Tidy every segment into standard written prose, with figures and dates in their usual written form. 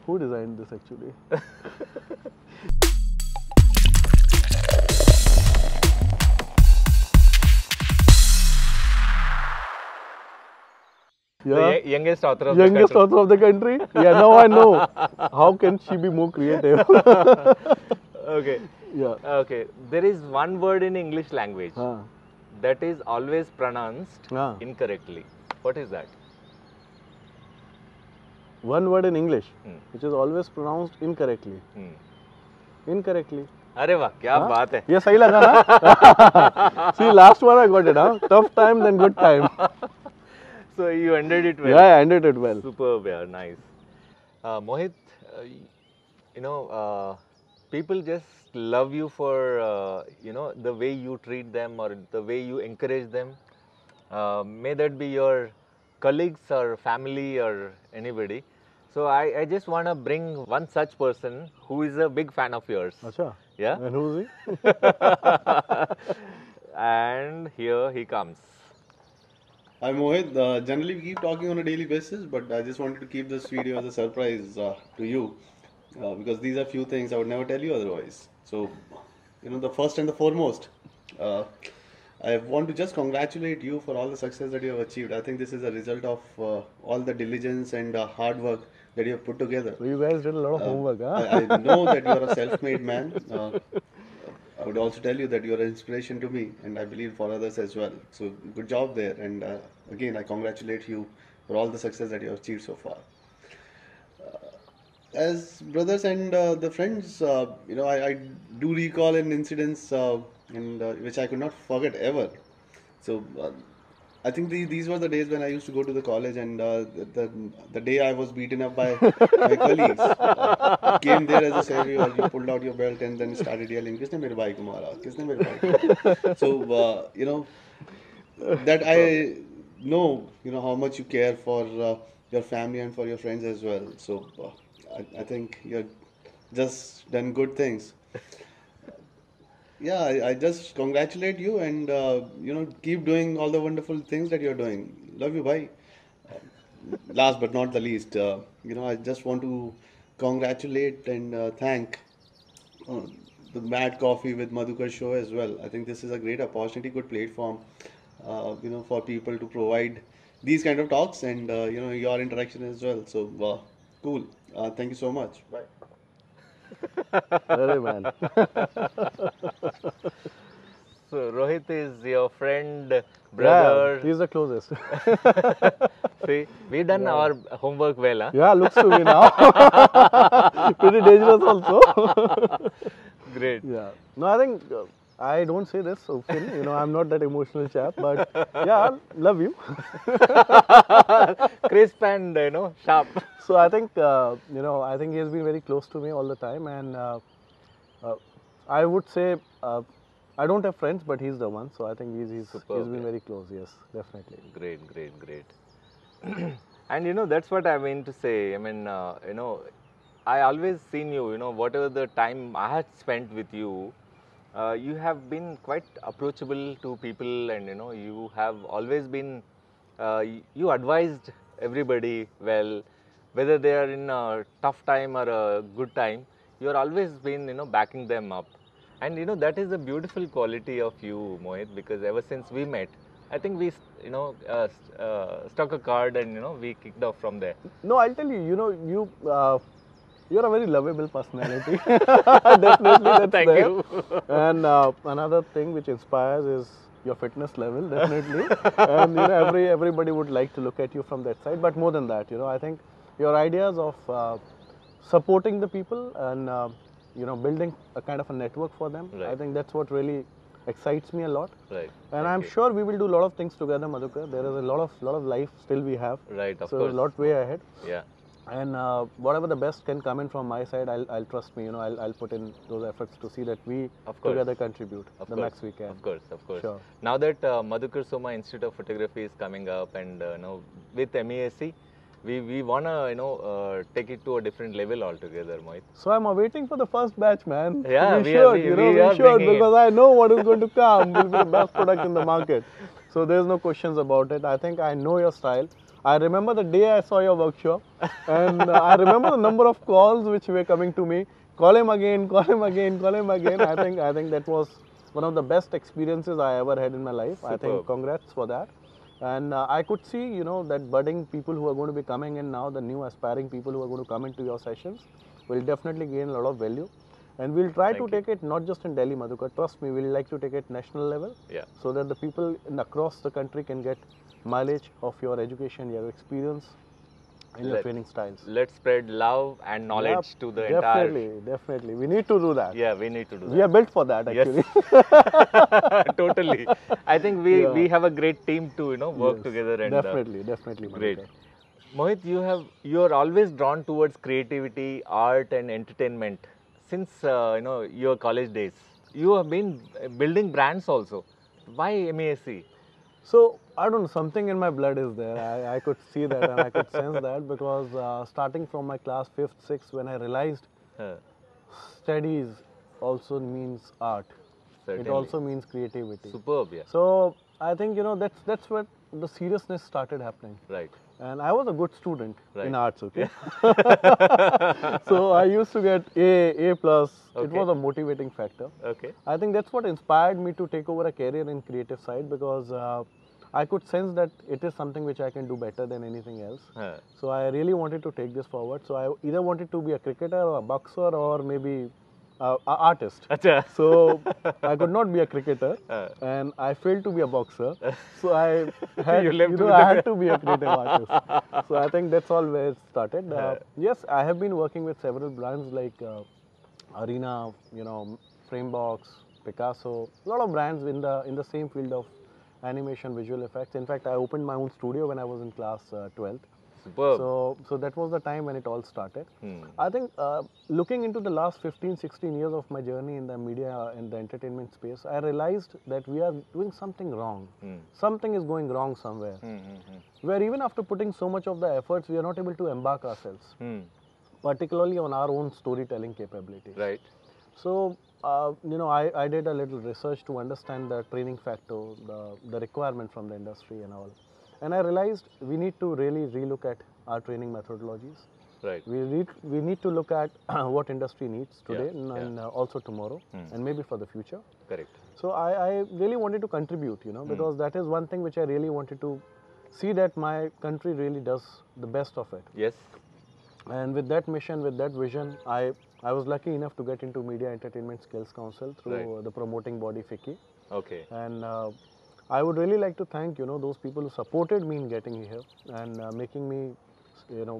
Who designed this actually? The youngest author of youngest the country. author of the country. Yeah, now I know. How can she be more creative? Okay. Yeah. Okay. There is one word in English language Ah. that is always pronounced Ah. incorrectly. What is that? One word in English, which is always pronounced incorrectly. Incorrectly. अरे वाह क्या बात है. ये सही लगा ना? See, last one I got it. Huh? Tough time, then good time. So you ended it well. Yeah, I ended it well. Superb, yeah, nice. Mohit, people just love you for the way you treat them or the way you encourage them. May that be your colleagues or family or anybody. So I just want to bring one such person who is a big fan of yours. Acha. Yeah. And who is he? And here he comes. Hi Mohit, generally we keep talking on a daily basis, but I just wanted to keep this video as a surprise to you because these are few things I would never tell you otherwise. So, the first and the foremost, I want to just congratulate you for all the success that you have achieved. I think this is a result of all the diligence and hard work that you have put together. So you guys did a lot of homework, huh? I know that you are a self-made man. I would also tell you that you are an inspiration to me, and I believe for others as well. So good job there, and again I congratulate you for all the success that you have achieved so far. As brothers and the friends, I do recall an incidents which I could not forget ever. So I think these were the days when I used to go to the college, and the day I was beaten up by my colleagues. You came there as a savior, you pulled out your belt and then started yelling, "Kisne mere bhai ko mara? Kisne mere bhai ko mara?" So, that I know, how much you care for your family and for your friends as well. So I think you've just done good things. Yeah, I just congratulate you and keep doing all the wonderful things that you're doing. Love you, bhai. Last but not the least, I just want to congratulate and thank the MadCoffee with Madhuker show as well. I think this is a great opportunity, good platform, for people to provide these kind of talks and your interaction as well. So cool. Thank you so much. Bye. Very man. So Rohit is your friend, brother. Yeah, he's the closest. See, we done our homework well, huh? Yeah, looks to me now. Pretty dangerous also. Great. Yeah. No, I think I don't say this often. I'm not that emotional chap, but yeah, love you. Crisp and sharp. So I think I think he has been very close to me all the time, and I would say I don't have friends, but he's the one. So I think he's been very close. Yes, definitely. Great. And that's what I mean to say. I mean, I always seen you. Whatever the time I had spent with you, you have been quite approachable to people, and you have always been. You advised everybody well, whether they are in a tough time or a good time. You are always been backing them up. And that is a beautiful quality of you, Mohit, because ever since we met, I think we struck a chord and we kicked off from there. No, I'll tell you. You're a very lovable personality. Definitely, that's Thank there. you. And another thing which inspires is your fitness level, definitely. And everybody would like to look at you from that side. But more than that, I think your ideas of supporting the people and building a kind of a network for them. Right. I think that's what really excites me a lot. Right. And I'm sure we will do a lot of things together, Madhuker. There is a lot of life still we have. Right. Of so course. a lot way ahead. Yeah. And whatever the best can come in from my side, I'll trust me. I'll put in those efforts to see that we together contribute the max we can. Of course. Sure. Now that Madhuker Soma Institute of Photography is coming up, and with MESC, we wanna take it to a different level altogether, Mohit. So I'm awaiting for the first batch, man. Yeah, we should because I know what is going to come. Will be the best product in the market. So there's no questions about it. I think I know your style. I remember the day I saw your workshop, and I remember the number of calls which were coming to me. Call him again, call him again, call him again. I think that was one of the best experiences I ever had in my life. I think Superb. congrats for that. And I could see, you know, that budding people who are going to be coming in now, the new aspiring people who are going to come into your sessions, will definitely gain a lot of value. And we'll try to Thank you. take it not just in Delhi, Madhuker. Trust me, we'll like to take it national level, Yeah. so that the people across the country can get mileage of your education, your experience, and your Let- training styles. Let's spread love and knowledge Yep, to the definitely, entire. definitely. We need to do that. Yeah, we need to do We that. are built for that, actually. Yes. Totally. I think we Yeah. have a great team to work Yes, together and definitely, definitely. great. Madhukar. Mohit, you are always drawn towards creativity, art, and entertainment since your college days. You have been building brands also. Why MESC? So, I don't know, something in my blood is there. I could see that and I could sense that, because starting from my class 5th, 6th, when I realized Uh, studies also means art. Certainly. It also means creativity. Superb, yeah. So, I think, you know, that's where the seriousness started happening. Right. And I was a good student Right. in arts, okay? So I used to get A plus. It Okay. was a motivating factor. Okay. I think that's what inspired me to take over a career in creative side, because I could sense that it is something which I can do better than anything else. Uh, So I really wanted to take this forward. So I either wanted to be a cricketer or a boxer or maybe an artist. Acha. So I could not be a cricketer, Uh. and I failed to be a boxer. So I had, You left with I the- had to be a creative artist. So I think that's all where it started. Yes, I have been working with several brands like Arena, Framebox, Picasso, a lot of brands in the same field of animation, visual effects. In fact, I opened my own studio when I was in class 12th. Superb. So that was the time when it all started. Hmm. I think looking into the last 15, 16 years of my journey in the media and the entertainment space, I realized that we are doing something wrong. Hmm. Something is going wrong somewhere. Where even after putting so much of the efforts, we are not able to embark ourselves, particularly on our own storytelling capabilities. Right. So, I did a little research to understand the training factor, the requirement from the industry and all. And I realized we need to really relook at our training methodologies. Right. We need to look at what industry needs today Yeah, and also tomorrow and maybe for the future. Correct. So I really wanted to contribute, because that is one thing which I really wanted to see, that my country really does the best of it. Yes. And with that mission, with that vision, I was lucky enough to get into Media Entertainment Skills Council through the promoting body FICCI. Okay. And I would really like to thank, those people who supported me in getting here and making me,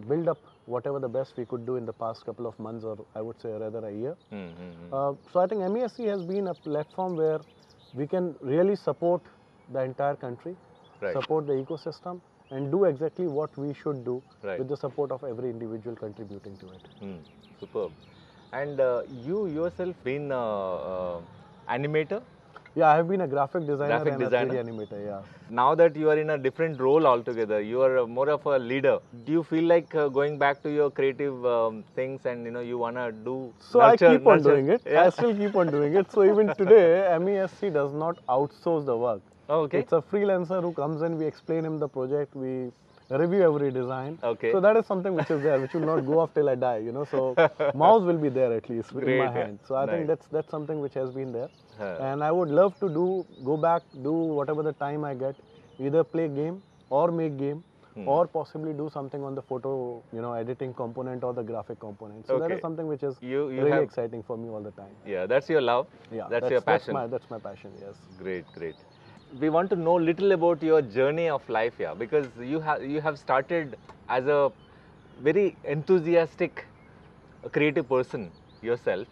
build up whatever the best we could do in the past couple of months, or I would say rather a year. So I think MESC has been a platform where we can really support the entire country, Right. support the ecosystem, and do exactly what we should do Right. with the support of every individual contributing to it. Superb. And you yourself been animator? Yeah, I have been a graphic designer Graphic and designer? a 3D animator, yeah. Now that you are in a different role altogether, you are more of a leader. Do you feel like going back to your creative things and you wanna do? So nurture, I keep on nurture? doing it. Yeah. I still keep on doing it. So even today, MESC does not outsource the work. Oh, okay. It's a freelancer who comes in, we explain him the project, we review every design. Okay. So that is something which is there, which will not go off till I die, So mouse will be there at least in Great, my yeah. hand. So I think Nice. that's something which has been there. Huh. And I would love to go back, do whatever the time I get, either play game or make game, or possibly do something on the photo, editing component or the graphic component. So that Okay. is something which is You really have- exciting for me all the time. Yeah, that's your love. Yeah, that's your passion. That's my passion. Yes. Great, great. We want to know little about your journey of life, yeah, because you have started as a very enthusiastic, creative person yourself,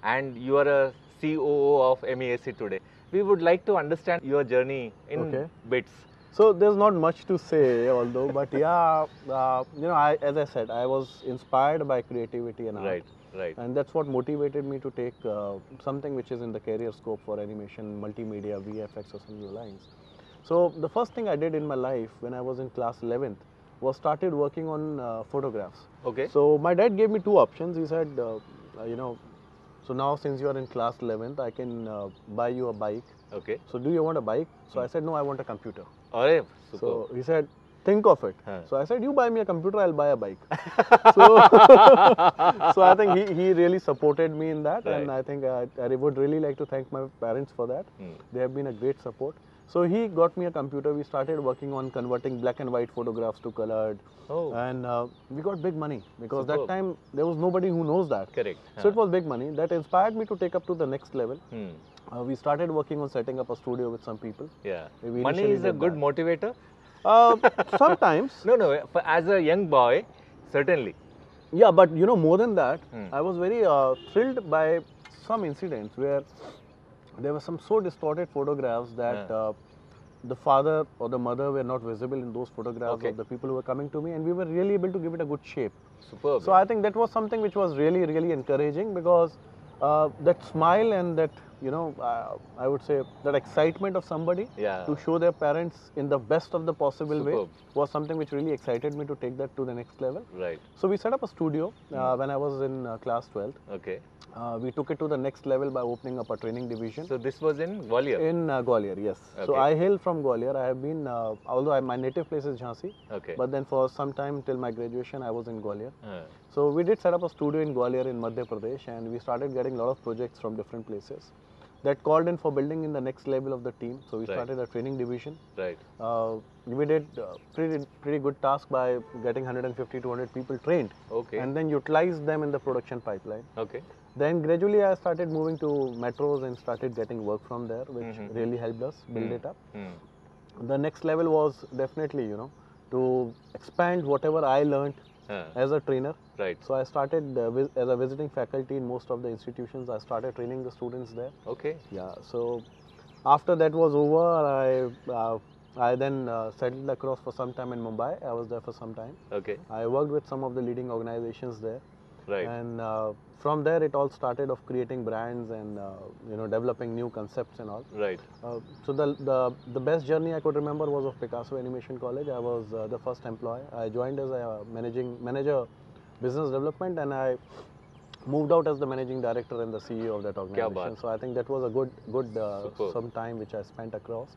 and you are a COO of MESC today. We would like to understand your journey in Okay. bits. So there's not much to say, although, but yeah, as I said, I was inspired by creativity and art. Right, right. And that's what motivated me to take something which is in the career scope for animation, multimedia, VFX or similar lines. So the first thing I did in my life when I was in class 11th was started working on photographs. Okay. So my dad gave me two options. He said, so now since you are in class 11th, I can buy you a bike. Okay. So do you want a bike? So I said, no, I want a computer. Arey, super. So he said, think of it. Huh. So I said, you buy me a computer, I'll buy a bike. So, so I think he really supported me in that, and I think I would really like to thank my parents for that. They have been a great support. So he got me a computer. We started working on converting black and white photographs to colored, and we got big money because that time there was nobody who knows that. Correct. So it was big money that inspired me to take up to the next level. We started working on setting up a studio with some people. Yeah. We Money initially is a did good that. motivator. Sometimes. No. As a young boy, certainly. Yeah, but you know, more than that, I was very thrilled by some incidents where there were some so distorted photographs that the father or the mother were not visible in those photographs of the people who were coming to me, and we were really able to give it a good shape. Superb. So I think that was something which was really, really encouraging, because that smile and that, you know, I would say that excitement of somebody to show their parents in the best of the possible way was something which really excited me to take that to the next level. Right. So we set up a studio when I was in class 12th. Okay. We took it to the next level by opening up a training division. So this was in Gwalior? In Gwalior, yes. Okay. So I hail from Gwalior. I have been, although my native place is Jhansi, but then for some time till my graduation I was in Gwalior. So we did set up a studio in Gwalior in Madhya Pradesh, and we started getting a lot of projects from different places. That called in for building in the next level of the team. So we started a training division. Right. We did pretty good task by getting 150 to 200 people trained. Okay. And then utilized them in the production pipeline. Okay. Then gradually I started moving to metros and started getting work from there, which really helped us build it up. The next level was definitely, you know, to expand whatever I learned as a trainer. Right. So I started as a visiting faculty in most of the institutions. I started training the students there. Okay. Yeah. So after that was over, I then settled across for some time in Mumbai. I was there for some time. Okay. I worked with some of the leading organizations there. Right. And from there it all started of creating brands and you know, developing new concepts and all. Right. So the best journey I could remember was of Picasso Animation College. I was the first employee. I joined as a manager business development, and I moved out as the managing director and the CEO of that organization. So I think that was a good some time which I spent across.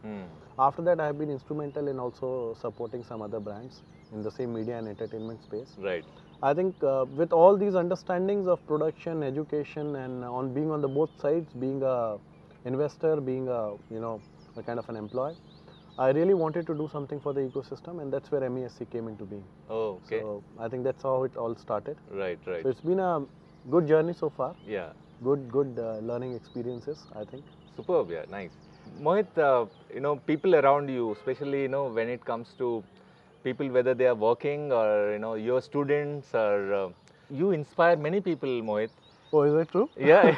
After that I have been instrumental in also supporting some other brands in the same media and entertainment space. Right. I think with all these understandings of production, education, and on being on the both sides, being a investor, being a, you know, a kind of an employee, I really wanted to do something for the ecosystem, and that's where MESC came into being. Oh, okay. So I think that's how it all started. Right, right. So it's been a good journey so far. Yeah. Good learning experiences, I think. Superb, yeah, nice. Mohit, you know, people around you, especially, you know, when it comes to people, whether they are working or, you know, your students, or you inspire many people, Mohit. Oh, is it true? Yeah.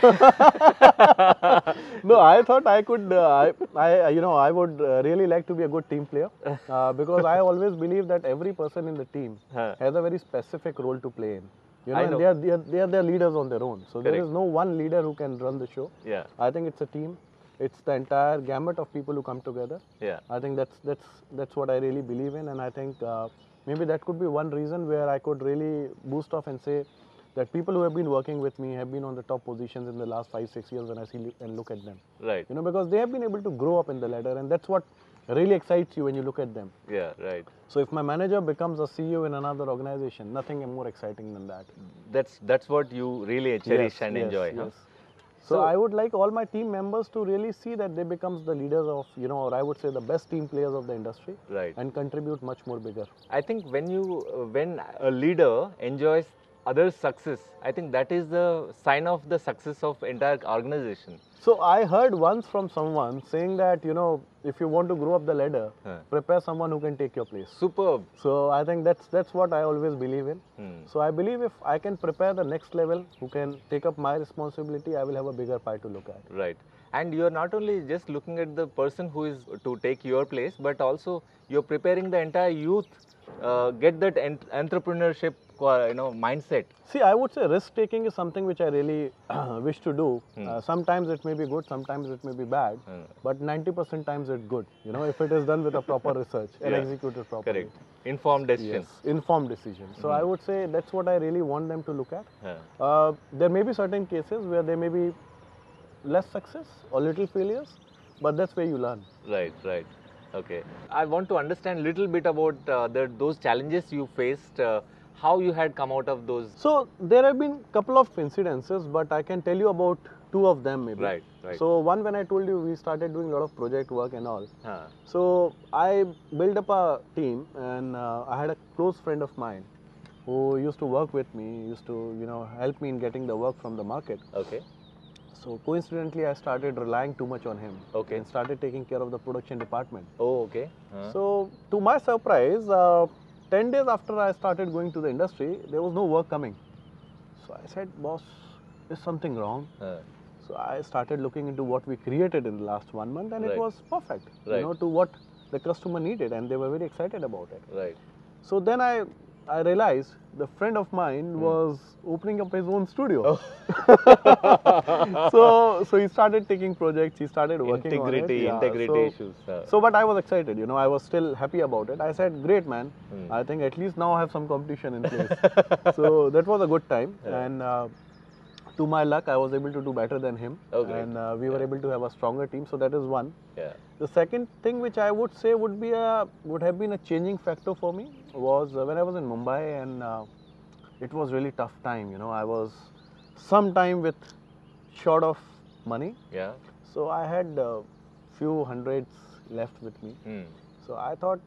No, I thought I could, you know, I would really like to be a good team player because I always believe that every person in the team has a very specific role to play in. You know, and they are leaders on their own. So there is no one leader who can run the show. Yeah. I think it's a team. It's the entire gamut of people who come together. Yeah. I think that's what I really believe in, and I think maybe that could be one reason where I could really boost off and say that people who have been working with me have been on the top positions in the last 5-6 years when I see and look at them. Right. You know, because they have been able to grow up in the ladder, and that's what really excites you when you look at them. Yeah, right. So if my manager becomes a CEO in another organization, nothing more exciting than that. That's what you really cherish and enjoy. Yes. So I would like all my team members to really see that they becomes the leaders of, you know, or I would say the best team players of the industry. Right. And contribute much more bigger. I think when a leader enjoys others' success, I think that is the sign of the success of entire organization. So I heard once from someone saying that, you know, if you want to grow up the ladder, prepare someone who can take your place. Superb. So I think that's what I always believe in. So I believe if I can prepare the next level who can take up my responsibility, I will have a bigger pie to look at. Right. And you are not only just looking at the person who is to take your place, but also you're preparing the entire youth, get that entrepreneurship, you know, mindset. See, I would say risk taking is something which I really wish to do. Sometimes it may be good, sometimes it may be bad, but 90% times it's good. You know, if it is done with a proper research and executed properly. Correct. Informed decisions. Yes, informed decisions. So I would say that's what I really want them to look at. There may be certain cases where there may be less success or little failures, but that's where you learn. Right, right. Okay. I want to understand a little bit about those challenges you faced, how you had come out of those. So there have been couple of incidences, but I can tell you about two of them maybe. Right, right. So one, when I told you we started doing a lot of project work and all. Huh. So I built up a team, and I had a close friend of mine who used to work with me, used to help me in getting the work from the market. Okay. So coincidentally, I started relying too much on him. Okay. And started taking care of the production department. Oh, okay. So to my surprise, 10 days after I started going to the industry, there was no work coming. So I said, boss, is something wrong? So I started looking into what we created in the last 1 month, and Right. it was perfect, Right. to what the customer needed, and they were very excited about it. Right. So then I realized the friend of mine was opening up his own studio. So he started taking projects, he started working on it. Integrity issues. So, but I was excited, I was still happy about it. I said, great man, I think at least now I have some competition in place. So that was a good time. And to my luck, I was able to do better than him. Oh, great. And we were able to have a stronger team. So that is one. Yeah. The second thing which I would say would have been a changing factor for me was when I was in Mumbai, and it was really tough time. I was sometime with short of money. Yeah. So I had a few hundreds left with me. So I thought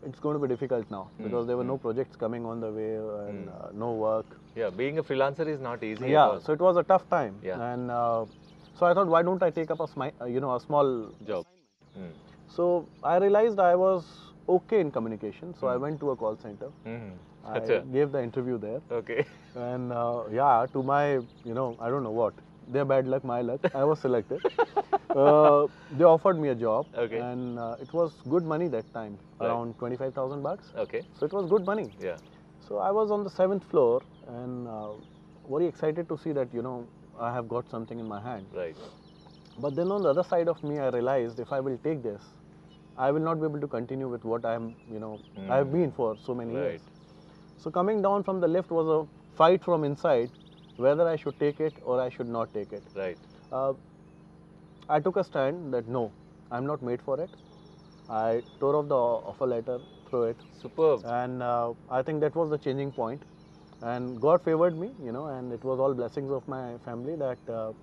it's going to be difficult now because there were no projects coming on the way and no work. Yeah, being a freelancer is not easy. At Yeah, all. so it was a tough time. Yeah. And so I thought, why don't I take up a small Job. So I realized I was okay in communication. So I went to a call center. I gave the interview there. Okay. And to my, I don't know what, their bad luck, my luck, I was selected. They offered me a job. Okay. And it was good money that time, Right. around 25,000 bucks. Okay. So it was good money. Yeah. So I was on the 7th floor and very excited to see that, I have got something in my hand. Right. But then on the other side of me, I realized if I will take this, I will not be able to continue with what I am, I have been for so many years. Right. So coming down from the lift was a fight from inside, whether I should take it or I should not take it. Right. I took a stand that no, I'm not made for it. I tore off the offer letter, threw it. Superb. And I think that was the changing point. And God favored me, and it was all blessings of my family that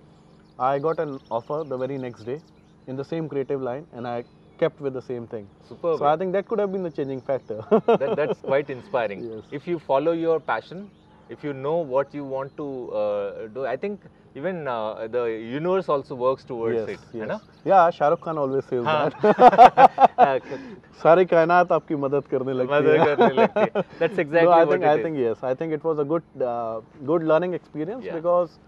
I got an offer the very next day in the same creative line, and I kept with the same thing. Superb. So I think that could have been the changing factor. That's quite inspiring. Yes. If you follow your passion, if you know what you want to do, I think even the universe also works towards Yes, it. yes. है ना? Yeah, Shah Rukh Khan always says हाँ. that. सारी कायनात आपकी मदद करने लगती मदद है. करने लगती है. That's exactly No, I what think it I is. think yes. I think it was a good learning experience Yeah. because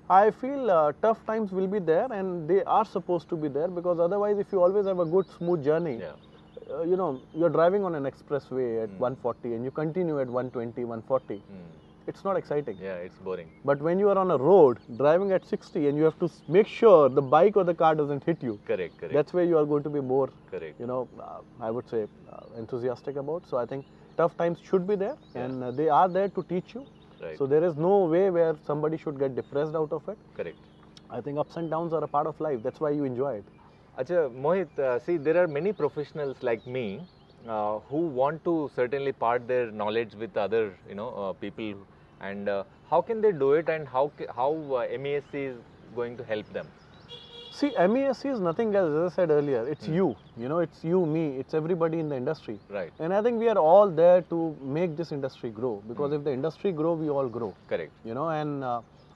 I feel tough times will be there and they are supposed to be there because otherwise, if you always have a good smooth journey, Yeah. You're driving on an expressway at 140 and you continue at 120, 140. It's not exciting. Yeah, it's boring. But when you are on a road driving at 60 and you have to make sure the bike or the car doesn't hit you, Correct, correct. that's where you are going to be more, Correct. I would say enthusiastic about. So I think tough times should be there and they are there to teach you. Right. So there is no way where somebody should get depressed out of it. Correct. I think ups and downs are a part of life. That's why you enjoy it. Acha, Mohit, see, there are many professionals like me who want to certainly part their knowledge with other, people. And how can they do it, and how MESC is going to help them? See, MESC is nothing else, as I said earlier. It's you. It's you, me. It's everybody in the industry. Right. And I think we are all there to make this industry grow. Because if the industry grow, we all grow. Correct. And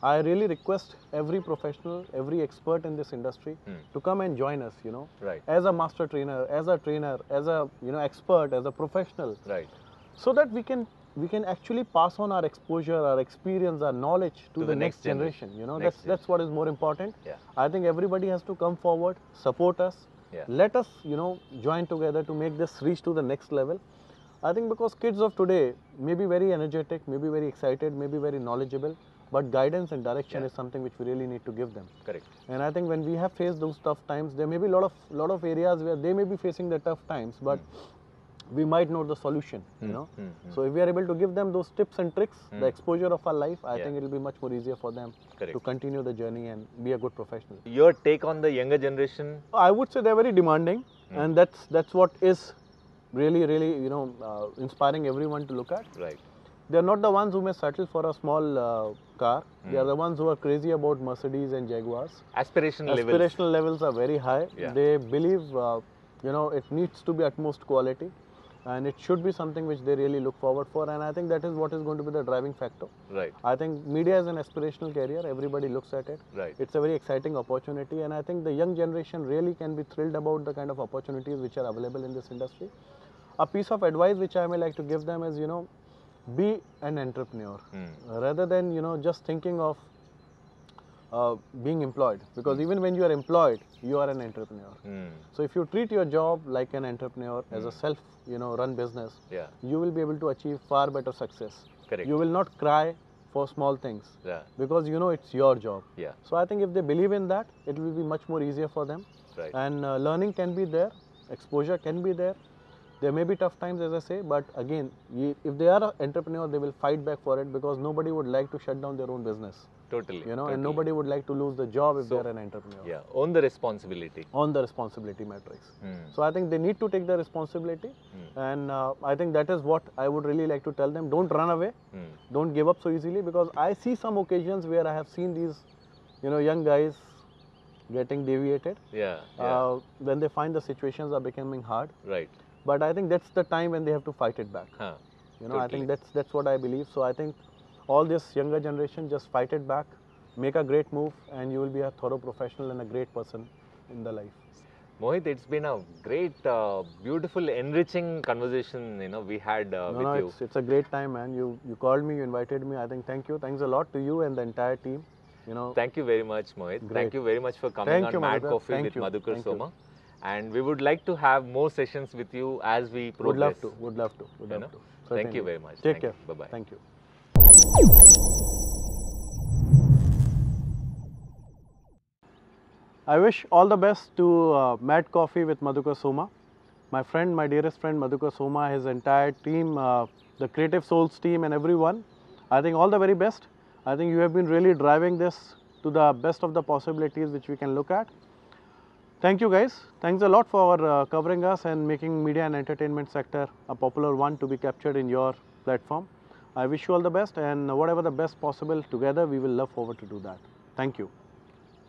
I really request every professional, every expert in this industry to come and join us. Right. As a master trainer, as a expert, as a professional. Right. So that we can actually pass on our exposure, our experience, our knowledge to the next generation. That's what is more important. Yeah. I think everybody has to come forward, support us, let us join together to make this reach to the next level. I think because kids of today may be very energetic, may be very excited, may be very knowledgeable, but guidance and direction is something which we really need to give them. Correct. And I think when we have faced those tough times, there may be a lot of areas where they may be facing the tough times, but we might know the solution, So if we are able to give them those tips and tricks, the exposure of our life, I think it will be much more easier for them to continue the journey and be a good professional. Your take on the younger generation? I would say they're very demanding. and that's what is really inspiring everyone to look at. Right. They are not the ones who may settle for a small car. They are the ones who are crazy about Mercedes and Jaguars. Aspirational levels are very high. Yeah. They believe it needs to be utmost quality, and it should be something which they really look forward for, and I think that is what is going to be the driving factor. Right. I think media is an aspirational career. Everybody looks at it. Right. It's a very exciting opportunity, and I think the young generation really can be thrilled about the kind of opportunities which are available in this industry. A piece of advice which I may like to give them is, be an entrepreneur rather than just thinking of being employed, because even when you are employed, you are an entrepreneur. So if you treat your job like an entrepreneur, as a self run business, Yeah. you will be able to achieve far better success. Correct. You will not cry for small things, Yeah. because it's your job. Yeah. So I think if they believe in that, it will be much more easier for them. Right. And learning can be there, exposure can be there. There may be tough times, as I say, but again, if they are an entrepreneur, they will fight back for it, because nobody would like to shut down their own business. Totally. And nobody would like to lose the job if they are an entrepreneur. Yeah. Own the responsibility. On the responsibility matrix. So I think they need to take the responsibility, and I think that is what I would really like to tell them. Don't run away. Don't give up so easily, because I see some occasions where I have seen these, young guys getting deviated. Yeah. Yeah. When they find the situations are becoming hard. Right. But I think that's the time when they have to fight it back. Huh. I think that's what I believe. So I think all this younger generation, just fight it back, make a great move, and you will be a thorough professional and a great person in the life. Mohit, it's been a great, beautiful, enriching conversation we had with you. It's a great time, man. You called me, you invited me. I think thank you. Thanks a lot to you and the entire team. Thank you very much, Mohit. Great. Thank you very much for coming on MadCoffee with Madhuker Soma. And we would like to have more sessions with you as we progress. Would love to. Thank you very much. Take care. Bye-bye. Thank you. I wish all the best to MadCoffee with Madhuker Soma. My dearest friend Madhuker Soma, his entire team, the Creative Souls team and everyone. I think all the very best. I think you have been really driving this to the best of the possibilities which we can look at. Thank you guys. Thanks a lot for covering us and making media and entertainment sector a popular one to be captured in your platform. I wish you all the best, and whatever the best possible together, we will love forward to do that. Thank you.